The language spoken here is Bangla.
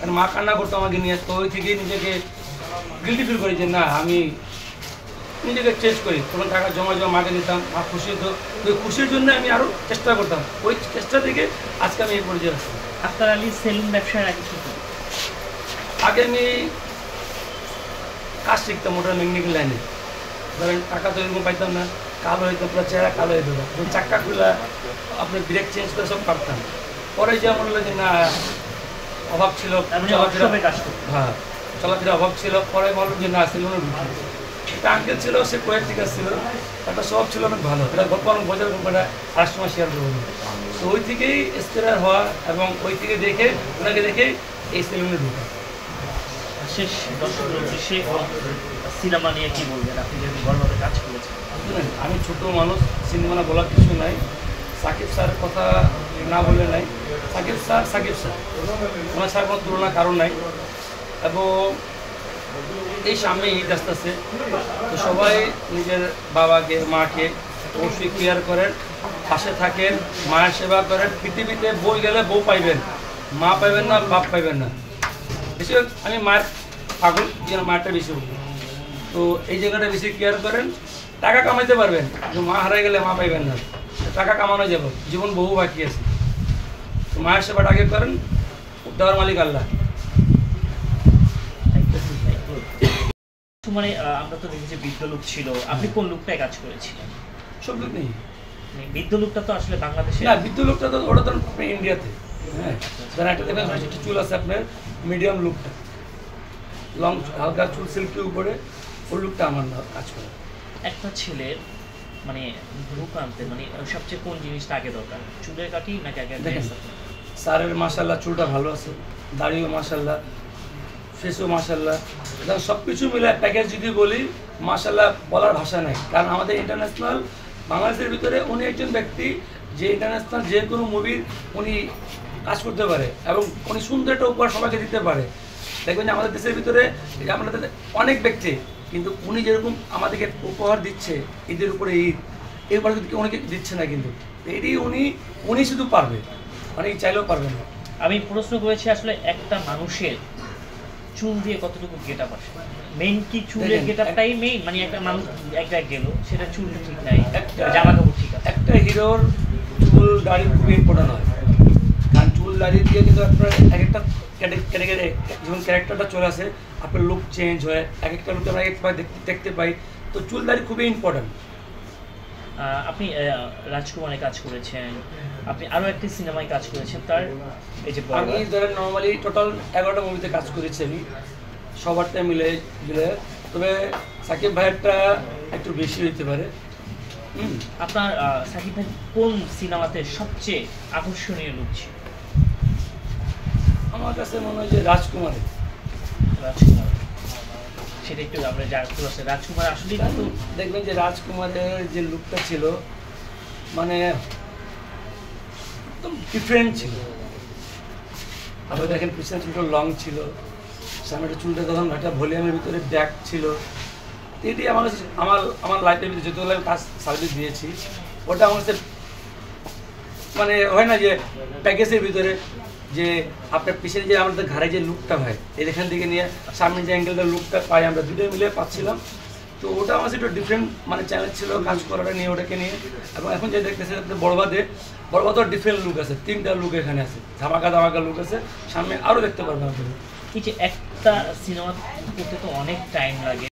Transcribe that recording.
কারণ মা কান্না করতো আমাকে নিয়ে, তো ওই থেকেই নিজেকে গিল্টি ফিল করি যে না আমি নিজেকে চেঞ্জ করি। তখন টাকা জমা মাকে দিতাম, মা খুশি হতো, ওই খুশির জন্য আমি আরও চেষ্টা করতাম। ওই চেষ্টা থেকে আজকে আমি এই পর্যায়ে আসছি। আখতার আলী সেলুন ব্যবসার আগে কী করি? আগে আমি কাজ শিখতাম ওটা মেকানিক্যাল লাইনে। ধরেন টাকা তো এরকম পাইতাম না, কালো হইতো, পুরো চেহারা কালো হইতো, চাক্কা খুলা আপনার ব্রেক চেঞ্জ করে সব পারতাম। পরে যে মনে হলো যে না অভাব ছিল, হ্যাঁ চলাফেরা অভাব ছিল, পরে বললো যে না সেলুনে ঢুকি। একটা আঙ্কেল ছিল, সে কোয়েট থেকে ছিল, একটা সব ছিল অনেক ভালো, এটা গল্প অনেক বোঝার গল্পটা আর সময় শেয়ার করবো। তো ওই থেকেই ইন্সপায়ার হওয়া এবং ওই থেকে দেখে ওনাকে দেখে এই সেলুনে ঢুকা। শেষ দর্শকের উদ্দেশ্যে সিনেমা নিয়ে কি বলবেন? আপনি যেহেতু বড়ভাবে কাজ করেছেন। আমি ছোট মানুষ, সিনেমা বলার কিছু নাই। সাকিব স্যার কথা না বলে নাই, সাকিব স্যার ওনার স্যার কোনো তুলনা কারণ নাই। এবং এই সামনে ঈদ আসতেছে, তো সবাই নিজের বাবাকে মাকে অবশ্যই কেয়ার করেন, পাশে থাকেন, মায়ের সেবা করেন। পৃথিবীতে বই গেলে বউ পাইবেন, মা পাইবেন না, বাপ পাইবেন না। বেশিরভাগ আমি মায়ের পাগল, যেন মায়েরটা বেশি বলি। তো এই জায়গাটা বেশি কেয়ার করেন। টাকা কামাইতে পারবেন, কিন্তু মা হারাই গেলে মা পাইবেন না। টাকা কামানো যাবে, জীবন বহু বাকি আছে। তো মায়ের সেবাটা আগে করেন, দেওয়ার মালিক আল্লাহ। মানে আমরা তো দেখি যে বৃদ্ধ লোক ছিল, আপনি কোন লোকটায় কাজ করেছিলেন? সব লোক নেই, বৃদ্ধ লোকটা তো আসলে বাংলাদেশে না। বৃদ্ধ লোকটা তো ওটা তো ইন্ডিয়াতে, হ্যাঁ। যারা একটা দেখবেন চুল আছে আপনার মিডিয়াম লুকটা, লং হালকা চুল সিল্কের উপরে, ওই লুকটা আমার না কাজ করে। একটা ছেলের মানে লুক আনতে মানে সবচেয়ে কোন জিনিসটা আগে দরকার, চুলের কাটি নাকি আগে? দেখেন স্যারের মাশাল্লাহ চুলটা ভালো আছে, দাড়িও মাশাল্লাহ, ফেসও মাশাল্লাহ, সব কিছু মিলে প্যাকেজ যদি বলি মাশাল্লাহ বলার ভাষা নাই। কারণ আমাদের ইন্টারন্যাশনাল বাংলাদেশের ভিতরে উনি একজন ব্যক্তি যে ইন্টারন্যাশনাল যে কোনো মুভির উনি কাজ করতে পারে এবং উনি সুন্দর একটা উপহার সবাইকে দিতে পারে। দেখবেন যে আমাদের দেশের ভিতরে আমাদের অনেক ব্যক্তি, কিন্তু উনি যেরকম আমাদেরকে উপহার দিচ্ছে ঈদের উপরে ঈদ, এরপরে কিন্তু অনেকে দিচ্ছে না, কিন্তু এটি উনি শুধু পারবে, অনেক চাইলেও পারবে না। আমি প্রশ্ন করেছি আসলে একটা মানুষের চুল দিয়ে কতটুকু গেট আপ আসে, মেইন কি চুলের গেট আপটাই মেইন? মানে একটা মানুষ একটা গেল সেটা চুলটা ঠিক নাই, জামা কাপড় ঠিক আছে। একটা হিরোর চুল দাড়ি খুবই ইম্পর্টেন্ট হয়, কারণ চুল দাড়ি দিয়ে কিন্তু আপনার এক একটা ক্যাটাগরি যখন ক্যারেক্টারটা চলে আসে আপনার লুক চেঞ্জ হয়, এক একটা লুক আমরা একবার দেখতে পাই। তো চুল দাড়ি খুবই ইম্পর্টেন্ট। আপনি রাজকুমারে কাজ করেছেন, আপনি আরও একটি সিনেমায় কাজ করেছেন, তার এই যে আমি ধরেন নর্মালি টোটাল 11টা মুভিতে কাজ করেছি আমি, সবারটা মিলে মিলে। তবে সাকিব ভাইয়েরটা একটু বেশি হইতে পারে। আপনার সাকিব ভাই কোন সিনেমাতে সবচেয়ে আকর্ষণীয় লুক ছিল? আমার কাছে মনে হয় যে রাজকুমার, সেটা একটু আমরা রাজকুমার আসলে কিন্তু দেখবেন যে রাজকুমারের যে লুকটা ছিল মানে একদম ডিফারেন্ট ছিল। আপনি দেখেন পিছনে চুলটা লং ছিল, সামনে চুলটা তখন একটা ভলিউমের ভিতরে ব্যাক ছিল। এটি আমার আমার লাইফের ভিতরে যতগুলো আমি কাজ সার্ভিস দিয়েছি, ওটা আমার কাছে মানে হয় না যে প্যাকেজের ভিতরে যে আপনার পিছনে যে আমাদের ঘাড়ে যে লুকটা হয়, এখান থেকে নিয়ে সামনে যে অ্যাঙ্গেলটা লুকটা পাই আমরা দুটোই মিলে পাচ্ছিলাম। তো ওটা আমার একটু ডিফারেন্ট মানে চ্যালেঞ্জ ছিল কাজ করাটা নিয়ে, ওটাকে নিয়ে। এবং এখন যে দেখতেছেন আপনার বড়বাদের ডিফারেন্ট লুক আছে, 3টা লুক এখানে আছে, ধামাকা লুক আছে, সামনে আরও দেখতে পারবেন আপনি। এই যে একটা সিনেমা করতে তো অনেক টাইম লাগে,